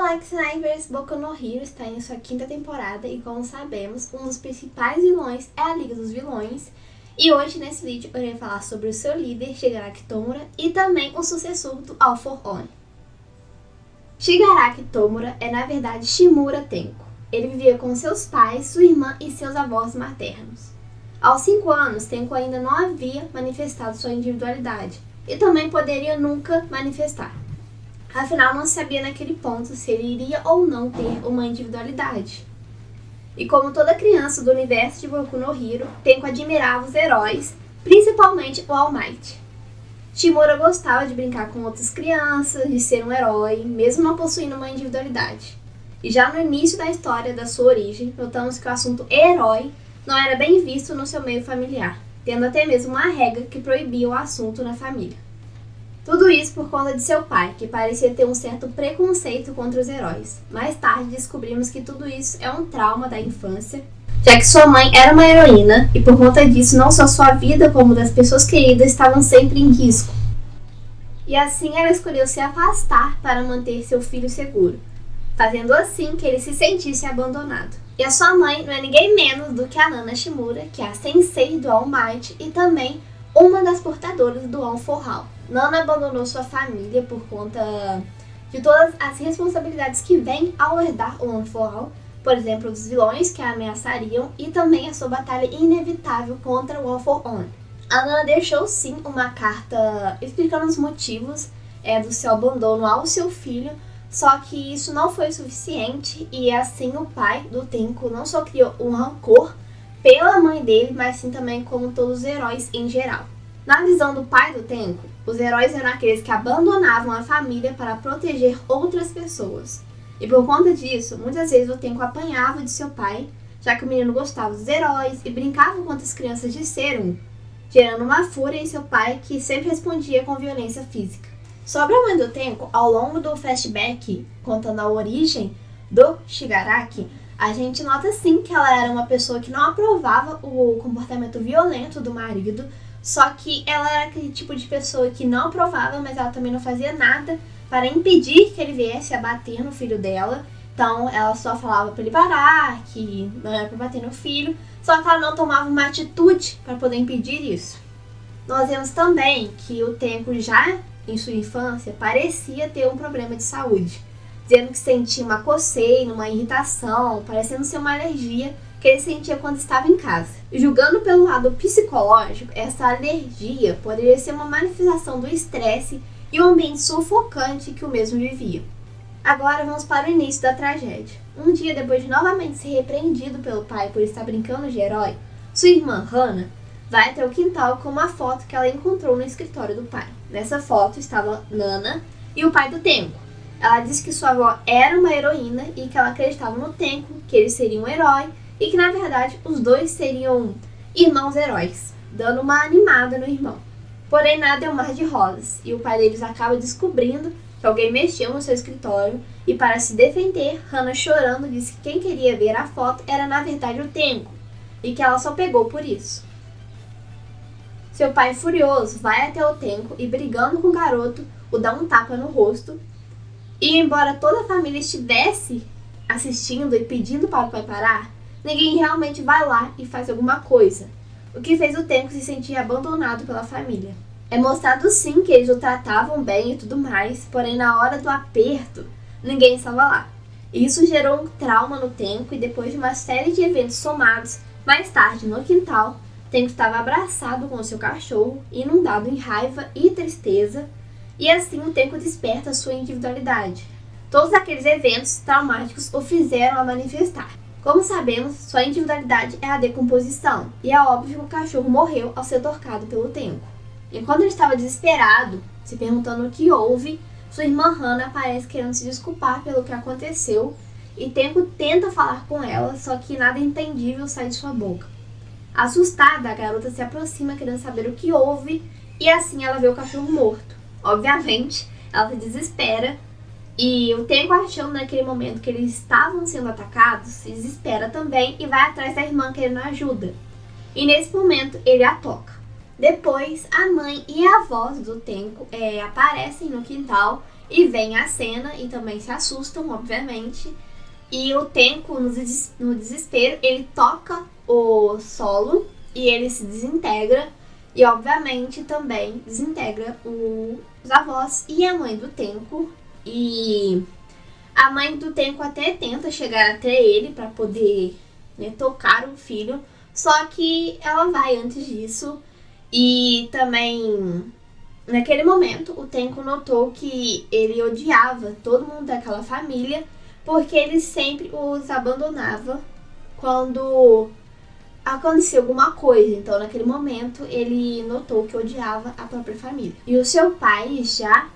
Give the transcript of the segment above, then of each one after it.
Olá, Snipers! Boku no Hero está em sua quinta temporada e, como sabemos, um dos principais vilões é a Liga dos Vilões. E hoje, nesse vídeo, eu irei falar sobre o seu líder, Shigaraki Tomura, e também o sucessor do All For One. Shigaraki Tomura é, na verdade, Shimura Tenko. Ele vivia com seus pais, sua irmã e seus avós maternos. Aos 5 anos, Tenko ainda não havia manifestado sua individualidade e também poderia nunca manifestar. Afinal, não se sabia naquele ponto se ele iria ou não ter uma individualidade. E como toda criança do universo de Boku no Hero, Tenko admirava os heróis, principalmente o All Might. Shimura gostava de brincar com outras crianças, de ser um herói, mesmo não possuindo uma individualidade. E já no início da história da sua origem, notamos que o assunto herói não era bem visto no seu meio familiar, tendo até mesmo uma regra que proibia o assunto na família. Tudo isso por conta de seu pai, que parecia ter um certo preconceito contra os heróis. Mais tarde descobrimos que tudo isso é um trauma da infância, já que sua mãe era uma heroína e por conta disso não só sua vida como das pessoas queridas estavam sempre em risco. E assim ela escolheu se afastar para manter seu filho seguro, fazendo assim que ele se sentisse abandonado. E a sua mãe não é ninguém menos do que a Nana Shimura, que é a sensei do All Might e também uma das portadoras do All For All. Nana abandonou sua família por conta de todas as responsabilidades que vêm ao herdar o All For All, por exemplo, dos vilões que a ameaçariam e também a sua batalha inevitável contra o All For One. A Nana deixou sim uma carta explicando os motivos do seu abandono ao seu filho, só que isso não foi suficiente e assim o pai do Tenko não só criou um rancor pela mãe dele, mas sim também como todos os heróis em geral. Na visão do pai do Tenko, os heróis eram aqueles que abandonavam a família para proteger outras pessoas. E por conta disso, muitas vezes o Tenko apanhava de seu pai, já que o menino gostava dos heróis e brincava com outras crianças de ser um, gerando uma fúria em seu pai que sempre respondia com violência física. Sobre a mãe do Tenko, ao longo do flashback contando a origem do Shigaraki, a gente nota sim que ela era uma pessoa que não aprovava o comportamento violento do marido, só que ela era aquele tipo de pessoa que não aprovava, mas ela também não fazia nada para impedir que ele viesse a bater no filho dela. Então ela só falava para ele parar, que não era para bater no filho, só que ela não tomava uma atitude para poder impedir isso. Nós vemos também que o Tenko já em sua infância parecia ter um problema de saúde, dizendo que sentia uma coceira, uma irritação, parecendo ser uma alergia que ele sentia quando estava em casa. E julgando pelo lado psicológico, essa alergia poderia ser uma manifestação do estresse e um ambiente sufocante que o mesmo vivia. Agora vamos para o início da tragédia. Um dia depois de novamente ser repreendido pelo pai por estar brincando de herói, sua irmã Hana vai até o quintal com uma foto que ela encontrou no escritório do pai. Nessa foto estava Nana e o pai do Tenko. Ela disse que sua avó era uma heroína e que ela acreditava no Tenko, que ele seria um herói e que na verdade os dois seriam irmãos heróis, dando uma animada no irmão. Porém nada é um mar de rosas e o pai deles acaba descobrindo que alguém mexeu no seu escritório e para se defender, Hana chorando disse que quem queria ver a foto era na verdade o Tenko e que ela só pegou por isso. Seu pai furioso vai até o Tenko e brigando com o garoto o dá um tapa no rosto. E embora toda a família estivesse assistindo e pedindo para o pai parar, ninguém realmente vai lá e faz alguma coisa, o que fez o Tenko se sentir abandonado pela família. É mostrado sim que eles o tratavam bem e tudo mais, porém na hora do aperto, ninguém estava lá. Isso gerou um trauma no Tenko e depois de uma série de eventos somados, mais tarde no quintal, Tenko estava abraçado com o seu cachorro, inundado em raiva e tristeza, e assim o Tenko desperta sua individualidade. Todos aqueles eventos traumáticos o fizeram a manifestar. Como sabemos, sua individualidade é a decomposição, e é óbvio que o cachorro morreu ao ser torcado pelo Tenko. E quando ele estava desesperado, se perguntando o que houve, sua irmã Hana aparece querendo se desculpar pelo que aconteceu, e Tenko tenta falar com ela, só que nada entendível sai de sua boca. Assustada, a garota se aproxima querendo saber o que houve, e assim ela vê o cachorro morto. Obviamente, ela se desespera e o Tenko, achando naquele momento que eles estavam sendo atacados, se desespera também e vai atrás da irmã querendo ajuda. E nesse momento ele a toca. Depois, a mãe e a avó do Tenko aparecem no quintal e veem a cena e também se assustam, obviamente. E o Tenko, no desespero, ele toca o solo e ele se desintegra. E, obviamente, também desintegra os avós e a mãe do Tenko. E a mãe do Tenko até tenta chegar até ele para poder, né, tocar o filho. Só que ela vai antes disso. E também, naquele momento, o Tenko notou que ele odiava todo mundo daquela família, porque ele sempre os abandonava quando acontecia alguma coisa. Então, naquele momento, ele notou que odiava a própria família. E o seu pai, já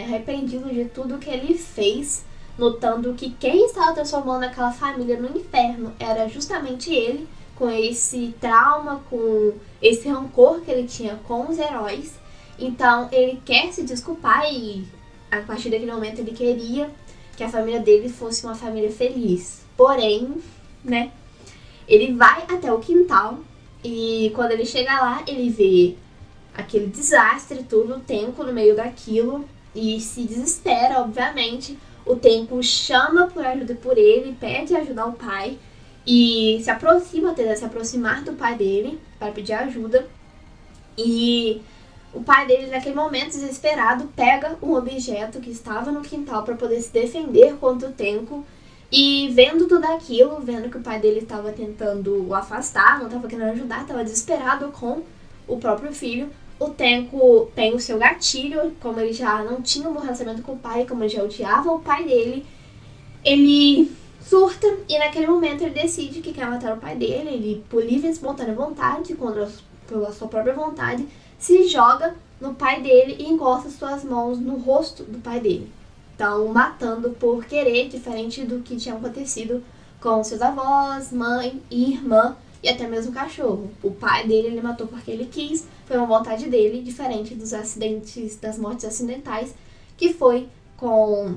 arrependido de tudo que ele fez, notando que quem estava transformando aquela família no inferno era justamente ele, com esse trauma, com esse rancor que ele tinha com os heróis. Então, ele quer se desculpar e, a partir daquele momento, ele queria que a família dele fosse uma família feliz. Porém, né, ele vai até o quintal e quando ele chega lá, ele vê aquele desastre, tudo, o Tenko no meio daquilo e se desespera, obviamente. O Tenko chama por ajuda por ele, pede ajuda ao pai e se aproxima, tenta se aproximar do pai dele para pedir ajuda. E o pai dele, naquele momento, desesperado, pega um objeto que estava no quintal para poder se defender contra o Tenko. E vendo tudo aquilo, vendo que o pai dele estava tentando o afastar, não estava querendo ajudar, estava desesperado com o próprio filho, o Tenko tem o seu gatilho. Como ele já não tinha um bom relacionamento com o pai, como ele já odiava o pai dele, ele surta e naquele momento ele decide que quer matar o pai dele. Ele, por livre e espontânea vontade, pela sua própria vontade, se joga no pai dele e encosta suas mãos no rosto do pai dele. Então, matando por querer, diferente do que tinha acontecido com seus avós, mãe e irmã e até mesmo o cachorro. O pai dele ele matou porque ele quis, foi uma vontade dele, diferente dos acidentes, das mortes acidentais, que foi com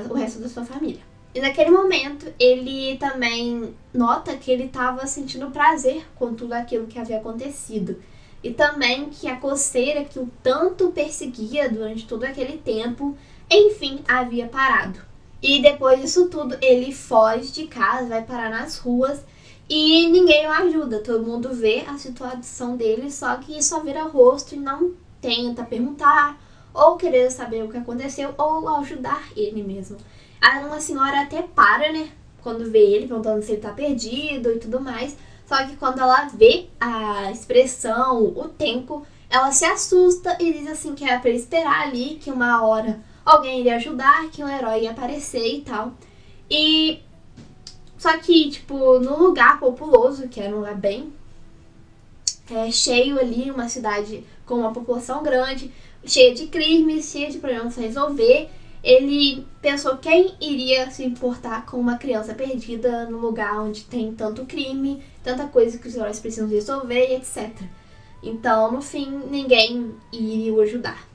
o resto da sua família. E naquele momento, ele também nota que ele estava sentindo prazer com tudo aquilo que havia acontecido. E também que a coceira que o tanto perseguia durante todo aquele tempo, enfim, havia parado. E depois disso tudo, ele foge de casa, vai parar nas ruas e ninguém o ajuda. Todo mundo vê a situação dele, só que só vira rosto e não tenta perguntar ou querer saber o que aconteceu ou ajudar ele mesmo. Uma senhora até para, né, quando vê ele, perguntando se ele tá perdido e tudo mais. Só que quando ela vê a expressão, o tempo, ela se assusta e diz assim que era pra ele esperar ali, que uma hora alguém iria ajudar, que um herói ia aparecer e tal. E só que, tipo, num lugar populoso, que era um lugar bem cheio ali, uma cidade com uma população grande, cheia de crimes, cheia de problemas a resolver, ele pensou quem iria se importar com uma criança perdida no lugar onde tem tanto crime, tanta coisa que os heróis precisam resolver, etc. Então, no fim, ninguém iria o ajudar.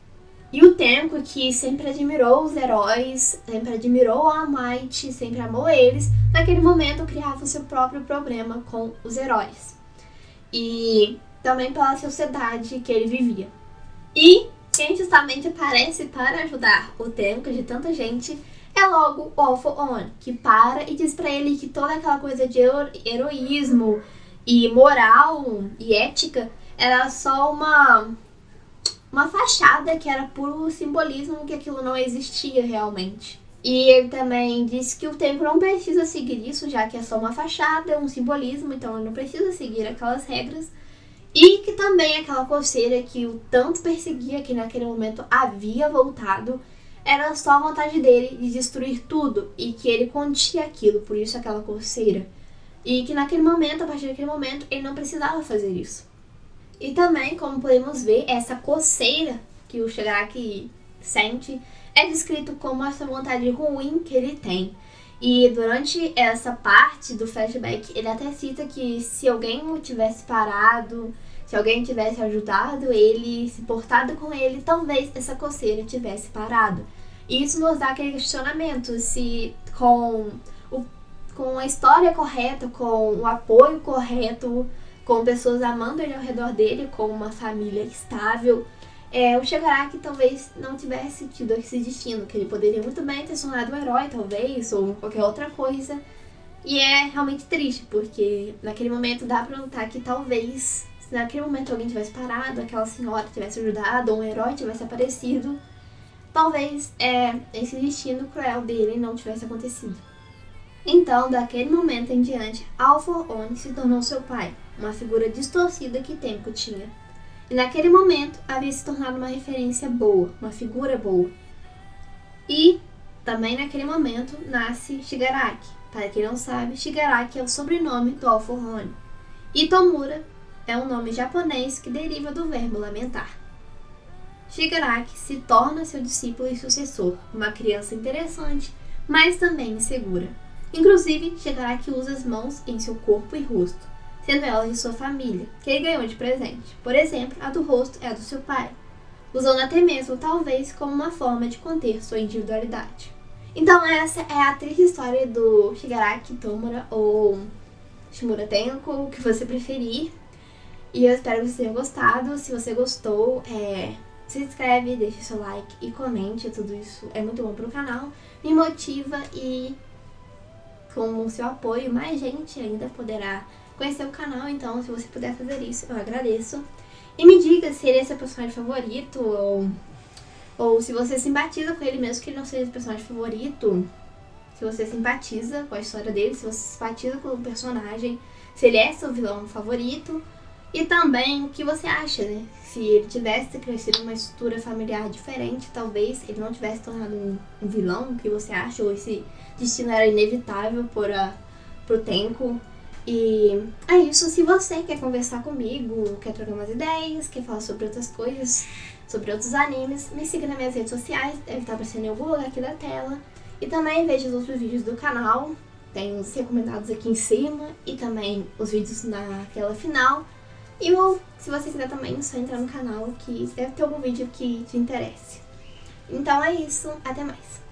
E o Tenko, que sempre admirou os heróis, sempre admirou a All Might, sempre amou eles, naquele momento criava o seu próprio problema com os heróis. E também pela sociedade que ele vivia. E quem justamente aparece para ajudar o Tenko de tanta gente é logo o All For One, que para e diz pra ele que toda aquela coisa de heroísmo e moral e ética era só uma fachada, que era puro simbolismo, que aquilo não existia realmente. E ele também disse que o Tenko não precisa seguir isso, já que é só uma fachada, um simbolismo, então ele não precisa seguir aquelas regras. E que também aquela coceira que o tanto perseguia, que naquele momento havia voltado, era só a vontade dele de destruir tudo e que ele continha aquilo, por isso aquela coceira. E que naquele momento, a partir daquele momento, ele não precisava fazer isso. E também, como podemos ver, essa coceira que o Shigaraki sente é descrito como essa vontade ruim que ele tem. E durante essa parte do flashback, ele até cita que se alguém o tivesse parado, se alguém tivesse ajudado ele, se portado com ele, talvez essa coceira tivesse parado. E isso nos dá aquele questionamento, se com a história correta, com o apoio correto, com pessoas amando ele ao redor dele, com uma família estável o Shigaraki talvez não tivesse tido esse destino, que ele poderia muito bem ter se tornado um herói, talvez, ou qualquer outra coisa. E é realmente triste, porque naquele momento dá pra notar que talvez, se naquele momento alguém tivesse parado, aquela senhora tivesse ajudado, ou um herói tivesse aparecido, talvez esse destino cruel dele não tivesse acontecido. Então, daquele momento em diante, All For One se tornou seu pai, uma figura distorcida que Tenko tinha. E naquele momento havia se tornado uma referência boa, uma figura boa. E também naquele momento nasce Shigaraki. Para quem não sabe, Shigaraki é o sobrenome do All For One. E Tomura é um nome japonês que deriva do verbo lamentar. Shigaraki se torna seu discípulo e sucessor, uma criança interessante, mas também insegura. Inclusive, Shigaraki usa as mãos em seu corpo e rosto, sendo elas de sua família, que ele ganhou de presente. Por exemplo, a do rosto é a do seu pai, usando até mesmo, talvez, como uma forma de conter sua individualidade. Então essa é a triste história do Shigaraki Tomura, ou Shimura Tenko, o que você preferir. E eu espero que você tenha gostado. Se você gostou, se inscreve, deixa seu like e comente. Tudo isso é muito bom pro canal, me motiva e com o seu apoio, mais gente ainda poderá conhecer o canal. Então, se você puder fazer isso, eu agradeço. E me diga se ele é seu personagem favorito, ou se você simpatiza com ele, mesmo que ele não seja seu personagem favorito. Se você simpatiza com a história dele, se você simpatiza com o personagem, se ele é seu vilão favorito. E também o que você acha, né? Se ele tivesse crescido numa estrutura familiar diferente, talvez ele não tivesse tornado um vilão, o que você acha? Ou esse destino era inevitável pro Tenko. E é isso. Se você quer conversar comigo, quer trocar umas ideias, quer falar sobre outras coisas, sobre outros animes, me siga nas minhas redes sociais, deve estar aparecendo em algum lugar aqui da tela. E também veja os outros vídeos do canal, tem os recomendados aqui em cima e também os vídeos na tela final. E se você quiser também, é só entrar no canal que deve ter algum vídeo que te interesse. Então é isso, até mais.